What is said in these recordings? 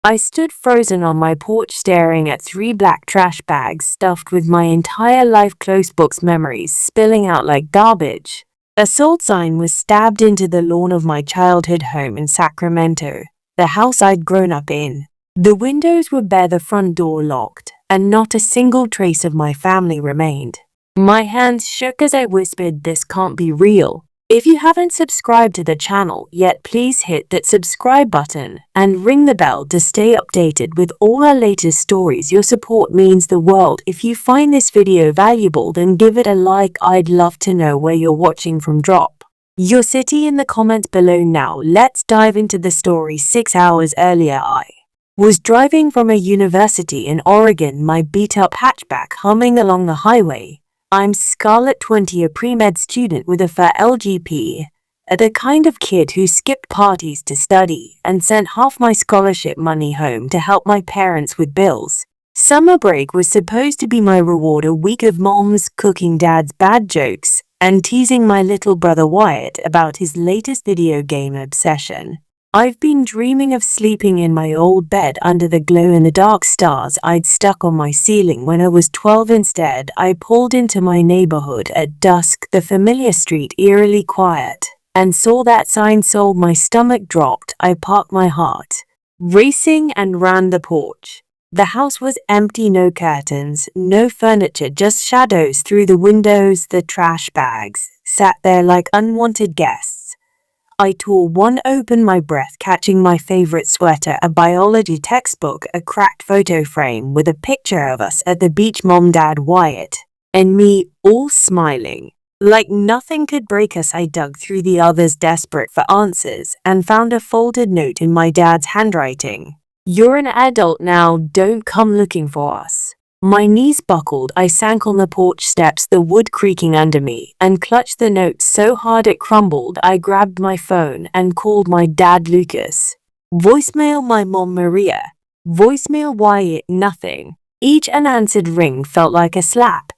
I stood frozen on my porch staring at 3 black trash bags stuffed with my entire life close books memories spilling out like garbage. A sold sign was stabbed into the lawn of my childhood home in Sacramento, the house I'd grown up in. The windows were bare, the front door locked, and not a single trace of my family remained. My hands shook as I whispered, "This can't be real." If you haven't subscribed to the channel yet, please hit that subscribe button and ring the bell to stay updated with all our latest stories. Your support means the world. If you find this video valuable, then give it a like. I'd love to know where you're watching from. Drop your city in the comments below. Now let's dive into the story. 6 hours earlier, I was driving from a university in Oregon, my beat-up hatchback humming along the highway. I'm Scarlett, 20, a pre-med student with a fair LGP, the kind of kid who skipped parties to study and sent half my scholarship money home to help my parents with bills. Summer break was supposed to be my reward, a week of mom's cooking, dad's bad jokes, and teasing my little brother Wyatt about his latest video game obsession. I've been dreaming of sleeping in my old bed under the glow-in-the-dark stars I'd stuck on my ceiling when I was 12. Instead, I pulled into my neighborhood at dusk, the familiar street eerily quiet, and saw that sign sold. My stomach dropped. I parked my heart racing and ran the porch. The house was empty, no curtains, no furniture, just shadows through the windows. The trash bags sat there like unwanted guests. I tore one open, my breath catching, my favorite sweater, a biology textbook, a cracked photo frame with a picture of us at the beach, mom, dad, Wyatt, and me, all smiling. Like nothing could break us. I dug through the others, desperate for answers, and found a folded note in my dad's handwriting. "You're an adult now, don't come looking for us." My knees buckled. I sank on the porch steps, the wood creaking under me, and clutched the note so hard it crumbled. I grabbed my phone and called my dad, Lucas. Voicemail, my mom, Maria. Voicemail, Wyatt, nothing. Each unanswered ring felt like a slap.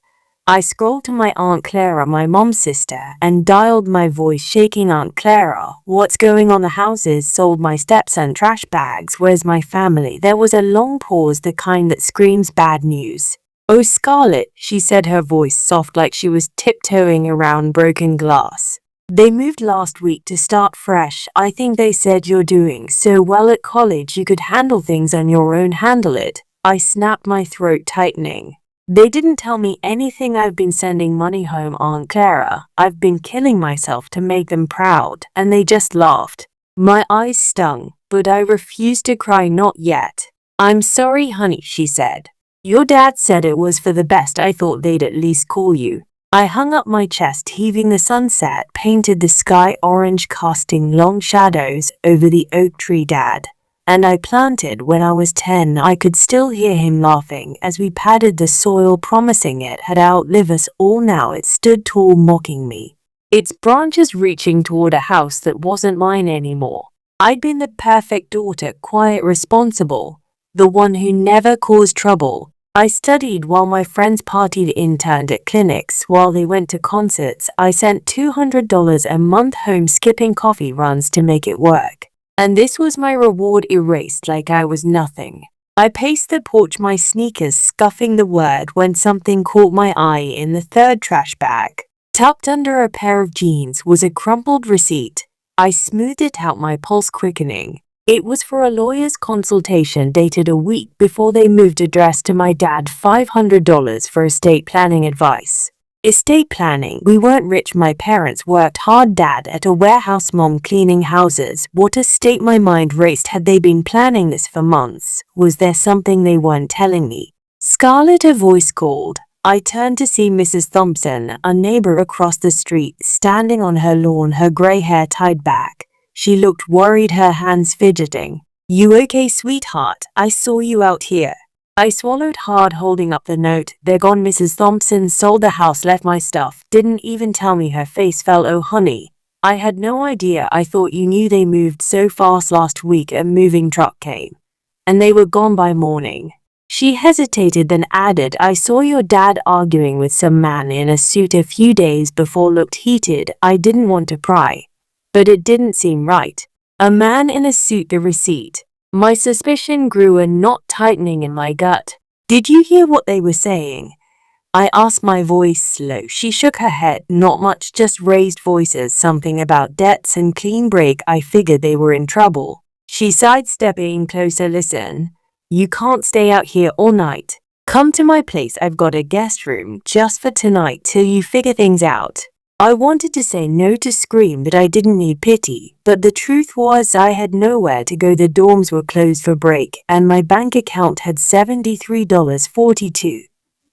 I scrolled to my Aunt Clara, my mom's sister, and dialed, my voice shaking. "Aunt Clara, what's going on? The house is sold, my stepson, trash bags, where's my family?" There was a long pause, the kind that screams bad news. "Oh, Scarlett," she said, her voice soft like she was tiptoeing around broken glass. "They moved last week to start fresh. I think they said you're doing so well at college you could handle things on your own." "Handle it?" I snapped, my throat tightening. "They didn't tell me anything. I've been sending money home, Aunt Clara. I've been killing myself to make them proud, and they just laughed." My eyes stung, but I refused to cry. "Not yet." "I'm sorry, honey," she said. "Your dad said it was for the best. I thought they'd at least call you." I hung up, my chest heaving. The sunset painted the sky orange, casting long shadows over the oak tree Dad and I planted when I was 10. I could still hear him laughing as we padded the soil, promising it had outlived us all. Now it stood tall, mocking me, its branches reaching toward a house that wasn't mine anymore. I'd been the perfect daughter, quiet, responsible, the one who never caused trouble. I studied while my friends partied, interned at clinics while they went to concerts. I sent $200 a month home, skipping coffee runs to make it work. And this was my reward, erased like I was nothing. I paced the porch, my sneakers scuffing the word, when something caught my eye. In the third trash bag, tucked under a pair of jeans, was a crumpled receipt. I smoothed it out, my pulse quickening. It was for a lawyer's consultation dated a week before they moved, addressed to my dad. $500 for estate planning advice. Estate planning? We weren't rich, my parents worked hard, dad at a warehouse, mom cleaning houses. What a state! My mind raced. Had they been planning this for months? Was there something they weren't telling me? "Scarlett," a voice called. I turned to see Mrs. Thompson, a neighbor across the street, standing on her lawn, her gray hair tied back. She looked worried, her hands fidgeting. "You okay, sweetheart? I saw you out here." I swallowed hard, holding up the note. "They're gone. Mrs. Thompson sold the house, left my stuff, didn't even tell me." Her face fell. "Oh, honey, I had no idea. I thought you knew. They moved so fast. Last week a moving truck came, and they were gone by morning." She hesitated, then added, "I saw your dad arguing with some man in a suit a few days before. Looked heated." I didn't want to pry, but it didn't seem right. A man in a suit, the receipt. My suspicion grew, a knot tightening in my gut. Did you hear what they were saying? I asked, my voice slow. She shook her head. Not much, just raised voices, something about debts and clean break. I figured they were in trouble. She sighed, stepping closer. Listen, you can't stay out here all night. Come to my place. I've got a guest room just for tonight till you figure things out. I wanted to say no, to scream that I didn't need pity, but the truth was I had nowhere to go. The dorms were closed for break, and my bank account had $73.42.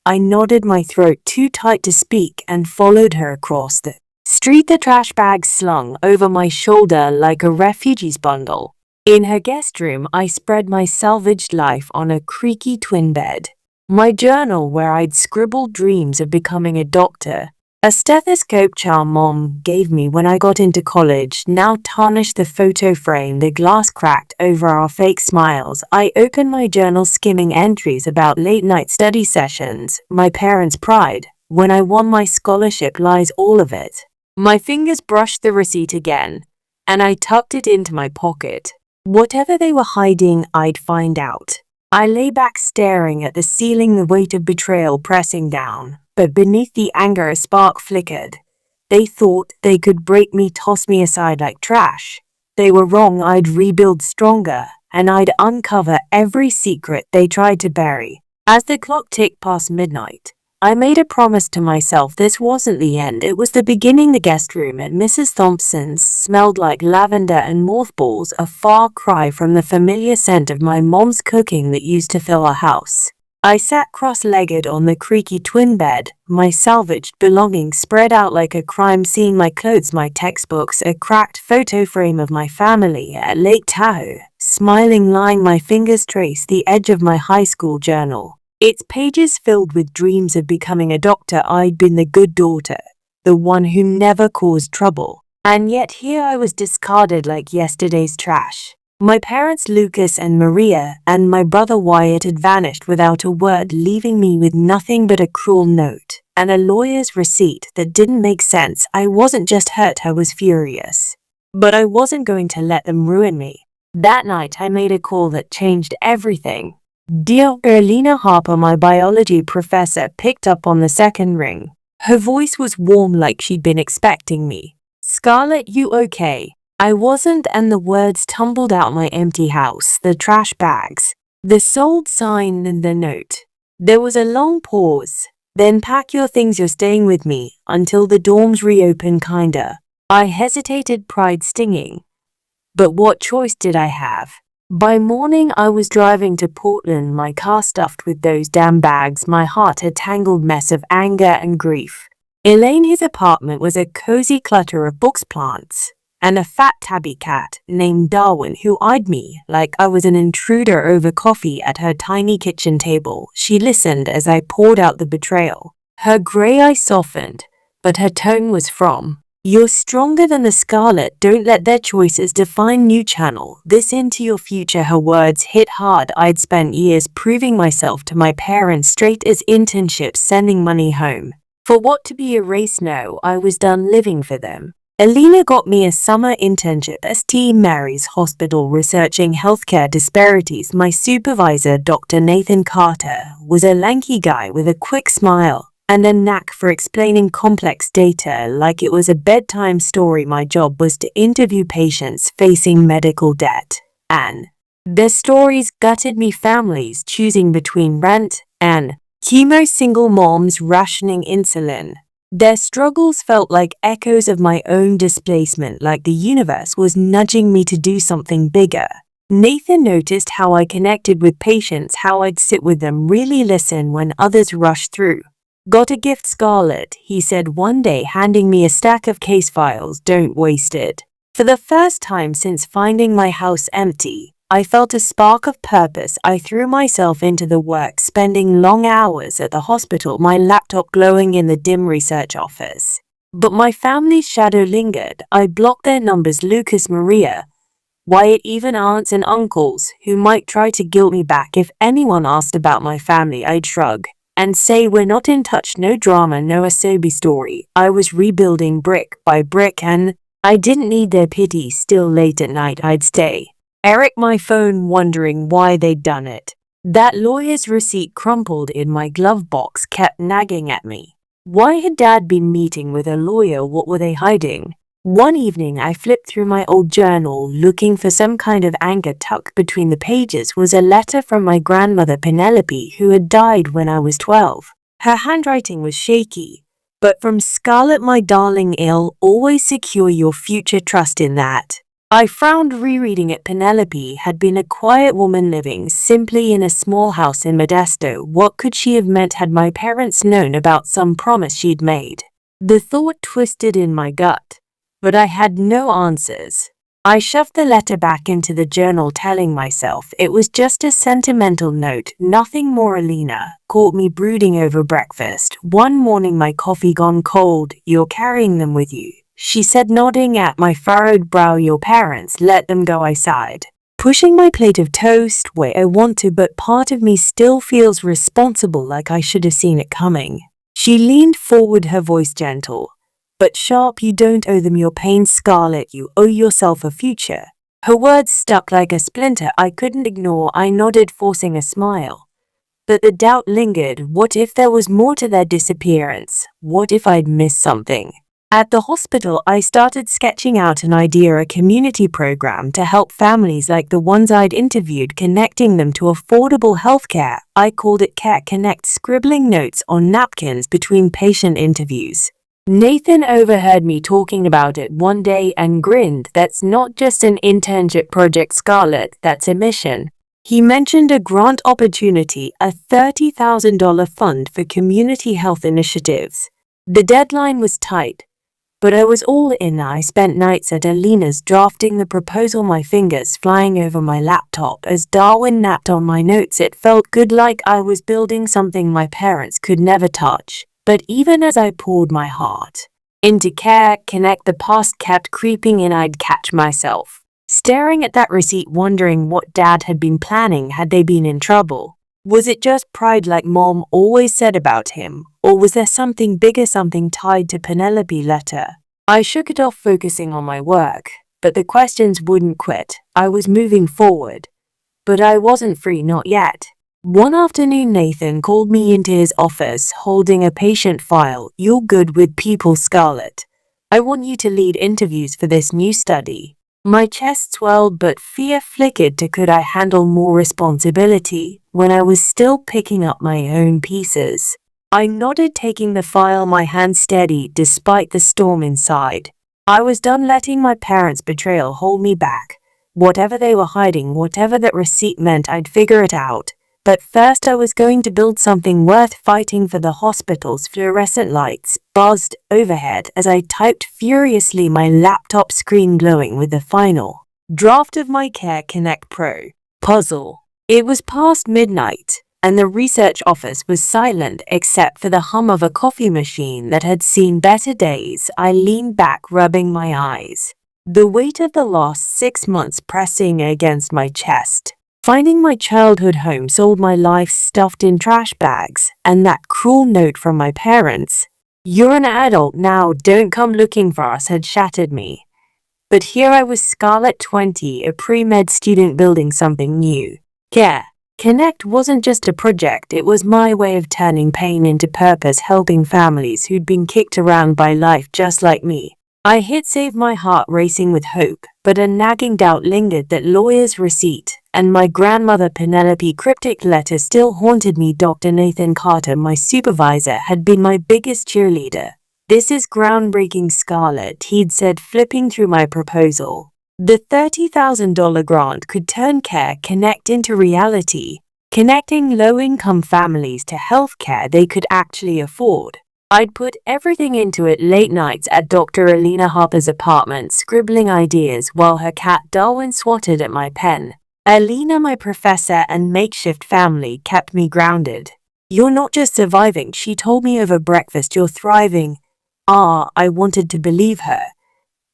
I nodded, my throat too tight to speak, and followed her across the street, the trash bag slung over my shoulder like a refugee's bundle. In her guest room, I spread my salvaged life on a creaky twin bed. My journal, where I'd scribbled dreams of becoming a doctor, a stethoscope charm Mom gave me when I got into college, now tarnished. The photo frame, the glass cracked over our fake smiles. I opened my journal, skimming entries about late-night study sessions, my parents' pride. When I won my scholarship, lies, all of it. My fingers brushed the receipt again, and I tucked it into my pocket. Whatever they were hiding, I'd find out. I lay back, staring at the ceiling, the weight of betrayal pressing down. But beneath the anger, a spark flickered. They thought they could break me, toss me aside like trash. They were wrong. I'd rebuild stronger, and I'd uncover every secret they tried to bury. As the clock ticked past midnight, I made a promise to myself. This wasn't the end, it was the beginning. The guest room at Mrs. Thompson's smelled like lavender and mothballs, a far cry from the familiar scent of my mom's cooking that used to fill our house. I sat cross-legged on the creaky twin bed, my salvaged belongings spread out like a crime scene, my clothes, my textbooks, a cracked photo frame of my family at Lake Tahoe, smiling line. My fingers traced the edge of my high school journal, its pages filled with dreams of becoming a doctor. I'd been the good daughter, the one who never caused trouble, and yet here I was, discarded like yesterday's trash. My parents, Lucas and Maria, and my brother Wyatt, had vanished without a word, leaving me with nothing but a cruel note and a lawyer's receipt that didn't make sense. I wasn't just hurt, I was furious. But I wasn't going to let them ruin me. That night I made a call that changed everything. Dear Erlina Harper, my biology professor, picked up on the second ring. Her voice was warm, like she'd been expecting me. Scarlett, you okay? I wasn't, and the words tumbled out. My empty house, the trash bags, the sold sign, and the note. There was a long pause. Then, pack your things, you're staying with me until the dorms reopen, kinda. I hesitated, pride stinging. But what choice did I have? By morning I was driving to Portland, my car stuffed with those damn bags, my heart a tangled mess of anger and grief. Elaine, his apartment was a cozy clutter of books, plants, and a fat tabby cat named Darwin who eyed me like I was an intruder over coffee at her tiny kitchen table. She listened as I poured out the betrayal. Her gray eyes softened, but her tone was from, "You're stronger than the Scarlet. Don't let their choices define you. Channel this into your future." Her words hit hard. I'd spent years proving myself to my parents, straight as internships, sending money home for what to be erased. No, I was done living for them. Alina got me a summer internship at St. Mary's Hospital, researching healthcare disparities. My supervisor, Dr. Nathan Carter, was a lanky guy with a quick smile and a knack for explaining complex data like it was a bedtime story. My job was to interview patients facing medical debt, and their stories gutted me. Families choosing between rent and chemo, single moms rationing insulin. Their struggles felt like echoes of my own displacement, like the universe was nudging me to do something bigger. Nathan noticed how I connected with patients, how I'd sit with them, really listen when others rushed through. "Got a gift, Scarlett," he said one day, handing me a stack of case files. "Don't waste it." For the first time since finding my house empty, I felt a spark of purpose. I threw myself into the work, spending long hours at the hospital, my laptop glowing in the dim research office. But my family's shadow lingered. I blocked their numbers, Lucas, Maria, Wyatt, even aunts and uncles who might try to guilt me back. If anyone asked about my family, I'd shrug and say we're not in touch. No drama, no Asobi story. I was rebuilding brick by brick, and I didn't need their pity. Still, late at night I'd stay Eric my phone wondering why they'd done it. That lawyer's receipt crumpled in my glove box kept nagging at me. Why had Dad been meeting with a lawyer? What were they hiding? One evening I flipped through my old journal looking for some kind of anger. Tucked between the pages was a letter from my grandmother Penelope, who had died when I was 12. Her handwriting was shaky, but from Scarlett, my darling, ill, always secure your future, trust in that. I frowned rereading it. Penelope had been a quiet woman living simply in a small house in Modesto. What could she have meant? Had my parents known about some promise she'd made? The thought twisted in my gut, but I had no answers. I shoved the letter back into the journal, telling myself it was just a sentimental note, nothing more. Alina caught me brooding over breakfast. One morning, my coffee gone cold. You're carrying them with you, she said, nodding at my furrowed brow. Your parents let them go, I sighed, pushing my plate of toast where I want to, but part of me still feels responsible, like I should have seen it coming. She leaned forward, her voice gentle but sharp. You don't owe them your pain, Scarlett. You owe yourself a future. Her words stuck like a splinter I couldn't ignore. I nodded, forcing a smile. But the doubt lingered. What if there was more to their disappearance? What if I'd missed something? At the hospital, I started sketching out an idea, a community program to help families like the ones I'd interviewed, connecting them to affordable healthcare. I called it Care Connect, scribbling notes on napkins between patient interviews. Nathan overheard me talking about it one day and grinned. That's not just an internship project, Scarlett, that's a mission. He mentioned a grant opportunity, a $30,000 fund for community health initiatives. The deadline was tight, but I was all in. I spent nights at Alina's drafting the proposal, my fingers flying over my laptop as Darwin napped on my notes. It felt good, like I was building something my parents could never touch. But even as I poured my heart into Care Connect, the past kept creeping in. I'd catch myself staring at that receipt, wondering what Dad had been planning. Had they been in trouble? Was it just pride, like Mom always said about him? Or was there something bigger, something tied to Penelope's letter? I shook it off, focusing on my work, but the questions wouldn't quit. I was moving forward, but I wasn't free, not yet. One afternoon, Nathan called me into his office, holding a patient file. You're good with people, Scarlett. I want you to lead interviews for this new study. My chest swelled, but fear flickered to could I handle more responsibility when I was still picking up my own pieces. I nodded, taking the file, my hand steady despite the storm inside. I was done letting my parents' betrayal hold me back. Whatever they were hiding, whatever that receipt meant, I'd figure it out. But first I was going to build something worth fighting for. The hospital's fluorescent lights buzzed overhead as I typed furiously, my laptop screen glowing with the final draft of my Care Connect Pro puzzle. It was past midnight, and the research office was silent except for the hum of a coffee machine that had seen better days. I leaned back, rubbing my eyes, the weight of the last 6 months pressing against my chest. Finding my childhood home, sold my life stuffed in trash bags, and that cruel note from my parents, "You're an adult now, don't come looking for us," had shattered me. But here I was, Scarlett, 20, a pre-med student, building something new. Care Connect wasn't just a project, it was my way of turning pain into purpose, helping families who'd been kicked around by life just like me. I hit save, my heart racing with hope, but a nagging doubt lingered. That lawyer's receipt and my grandmother Penelope cryptic letter still haunted me. Dr. Nathan Carter, my supervisor, had been my biggest cheerleader. "This is groundbreaking, Scarlett," he'd said, flipping through my proposal. The $30,000 grant could turn Care Connect into reality, connecting low-income families to healthcare they could actually afford. I'd put everything into it, late nights at Dr. Alina Harper's apartment, scribbling ideas while her cat Darwin swatted at my pen. Alina, my professor and makeshift family, kept me grounded. "You're not just surviving," she told me over breakfast, "you're thriving." I wanted to believe her.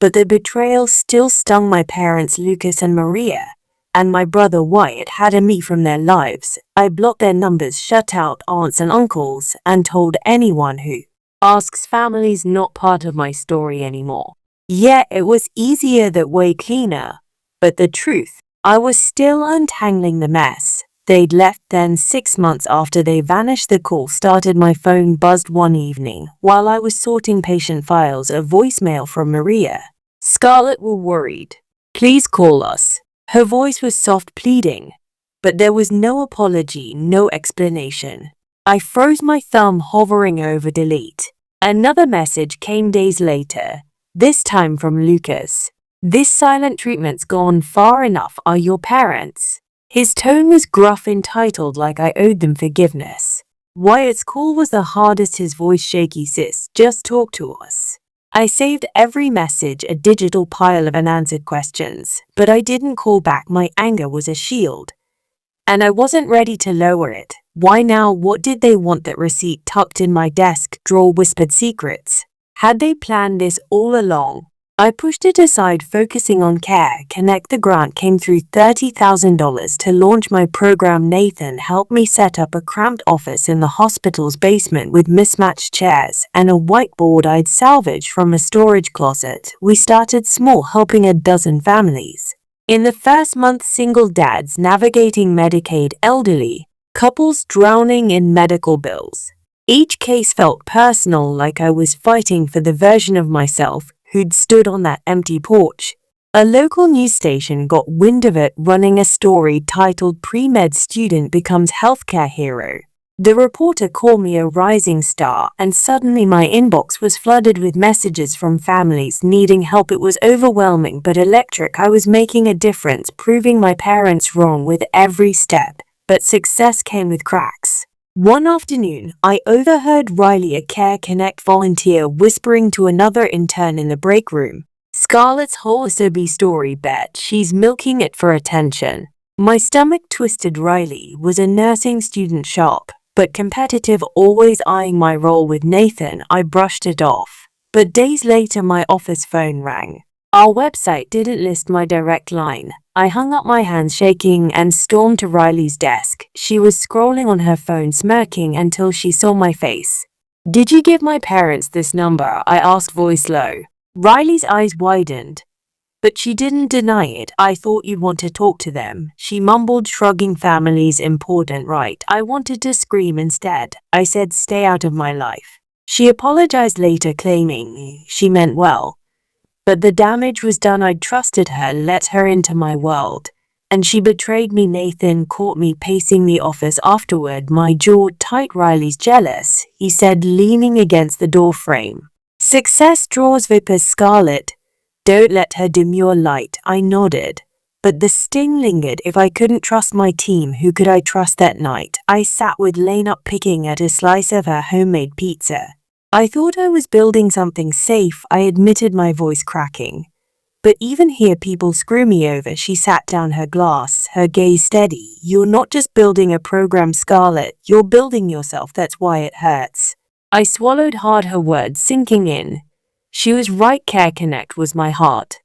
But the betrayal still stung. My parents, Lucas and Maria, and my brother Wyatt, had me from their lives. I blocked their numbers, shut out aunts and uncles, and told anyone who asks families not part of my story anymore. Yeah, it was easier that way, cleaner, but the truth I was still untangling the mess. They'd left then. 6 months after they vanished, the call started. My phone buzzed one evening. While I was sorting patient files, a voicemail from Maria. Scarlett, we're worried. Please call us. Her voice was soft, pleading. But there was no apology, no explanation. I froze, my thumb hovering over delete. Another message came days later, this time from Lucas. This silent treatment's gone far enough. Are your parents? His tone was gruff, entitled, like I owed them forgiveness. Wyatt's call was the hardest, his voice shaky. Sis, just talk to us. I saved every message, a digital pile of unanswered questions, but I didn't call back. My anger was a shield, and I wasn't ready to lower it. Why now? What did they want? That receipt tucked in my desk drawer whispered secrets. Had they planned this all along? I pushed it aside, focusing on Care Connect. The grant came through, $30,000 to launch my program. Nathan helped me set up a cramped office in the hospital's basement with mismatched chairs and a whiteboard I'd salvaged from a storage closet. We started small, helping a dozen families. In the first month, single dads navigating Medicaid, elderly couples drowning in medical bills. Each case felt personal, like I was fighting for the version of myself who'd stood on that empty porch. A local news station got wind of it, running a story titled "Pre-Med Student Becomes Healthcare Hero." The reporter called me a rising star, and suddenly my inbox was flooded with messages from families needing help. It was overwhelming but electric. I was making a difference, proving my parents wrong with every step, but success came with cracks. One afternoon, I overheard Riley, a Care Connect volunteer, whispering to another intern in the break room. Scarlett's whole SOB story, bet she's milking it for attention. My stomach twisted. Riley was a nursing student, sharp but competitive, always eyeing my role with Nathan. I brushed it off. But days later, my office phone rang. Our website didn't list my direct line. I hung up, my hands shaking, and stormed to Riley's desk. She was scrolling on her phone, smirking until she saw my face. Did you give my parents this number? I asked, voice low. Riley's eyes widened, but she didn't deny it. I thought you'd want to talk to them, she mumbled, shrugging. Family's important, right? I wanted to scream instead. I said, stay out of my life. She apologized later, claiming she meant well, but the damage was done. I'd trusted her, let her into my world, and she betrayed me. Nathan caught me pacing the office afterward, my jaw tight. Riley's jealous, he said, leaning against the door frame. Success draws vipers, Scarlett. Don't let her dim your light. I nodded, but the sting lingered. If I couldn't trust my team, who could I trust that night? I sat with Lane up, picking at a slice of her homemade pizza. I thought I was building something safe, I admitted, my voice cracking. But even here people screw me over. She sat down, her glass, her gaze steady. You're not just building a program, Scarlett. You're building yourself. That's why it hurts. I swallowed hard, her words sinking in. She was right. Care Connect was my heart,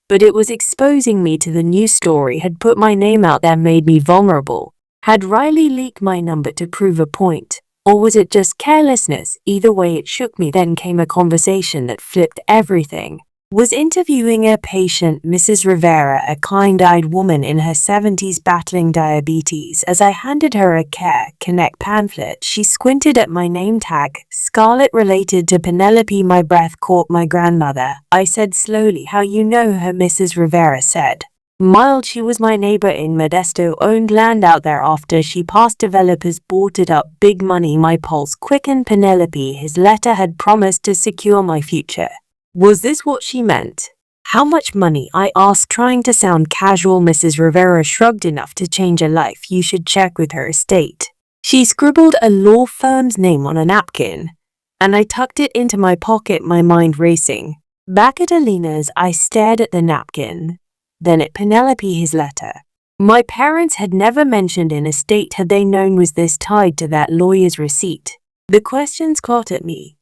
but it was exposing me to the news story, had put my name out there, made me vulnerable. Had Riley leaked my number to prove a point? Or was it just carelessness? Either way, it shook me. Then came a conversation that flipped everything. Was interviewing a patient, Mrs. Rivera, a kind-eyed woman in her 70s battling diabetes. As I handed her a Care Connect pamphlet, she squinted at my name tag. Scarlett, related to Penelope. My breath caught. My grandmother, I said slowly. How you know her? Mrs. Rivera said. Mild, she was my neighbor in Modesto, owned land out there after she passed. Developers bought it up, big money. My pulse quickened. Penelope, his letter had promised to secure my future. Was this what she meant? How much money? I asked, trying to sound casual. Mrs. Rivera shrugged. Enough to change a life. You should check with her estate. She scribbled a law firm's name on a napkin, and I tucked it into my pocket, my mind racing. Back at Alina's, I stared at the napkin, then at Penelope, his letter. My parents had never mentioned an estate. Had they known was this tied to that lawyer's receipt? The questions caught at me,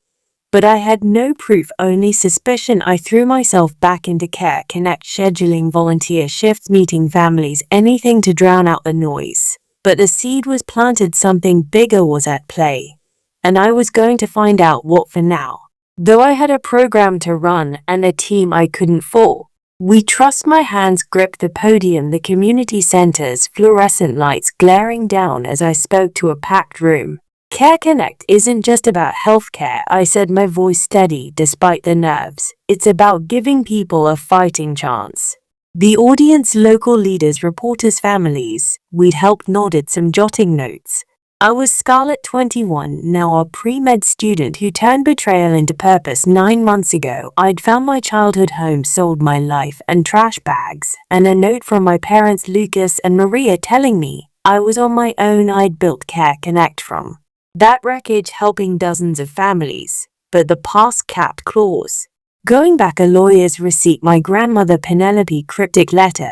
but I had no proof, only suspicion. I threw myself back into Care Connect, scheduling volunteer shifts, meeting families, anything to drown out the noise. But the seed was planted. Something bigger was at play, and I was going to find out what. For now, though, I had a program to run and a team I couldn't fool. We trust. My hands gripped the podium, the community center's fluorescent lights glaring down as I spoke to a packed room. Care Connect isn't just about healthcare, I said, my voice steady despite the nerves. It's about giving people a fighting chance. The audience, local leaders, reporters, families we'd helped nodded, some jotting notes. I was Scarlett, 21, now a pre-med student who turned betrayal into purpose 9 months ago. I'd found my childhood home, sold my life and trash bags, and a note from my parents Lucas and Maria telling me I was on my own. I'd built Care Connect from that wreckage, helping dozens of families. But the past capped clause. Going back, a lawyer's receipt, my grandmother Penelope cryptic letter,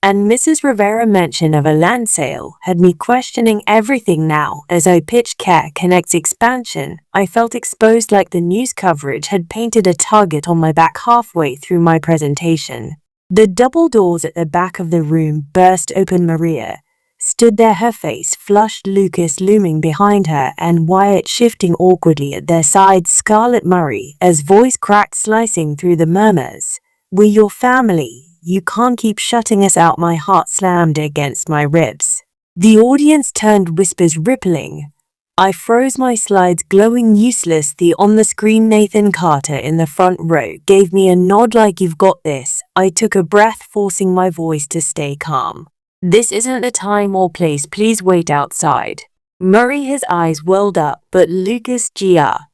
and Mrs. Rivera mention of a land sale had me questioning everything. Now, as I pitched Care Connect's expansion, I felt exposed, like the news coverage had painted a target on my back. Halfway through my presentation, the double doors at the back of the room burst open. Maria stood there, her face flushed, Lucas looming behind her, and Wyatt shifting awkwardly at their sides. Scarlett Murray, as voice cracked, slicing through the murmurs. "We're your family. You can't keep shutting us out." My heart slammed against my ribs. The audience turned, whispers rippling. I froze, my slides glowing useless. The on-the-screen Nathan Carter in the front row gave me a nod, like, "You've got this." I took a breath, forcing my voice to stay calm. "This isn't the time or place. Please wait outside." Murray, his eyes welled up, but Lucas, Gia,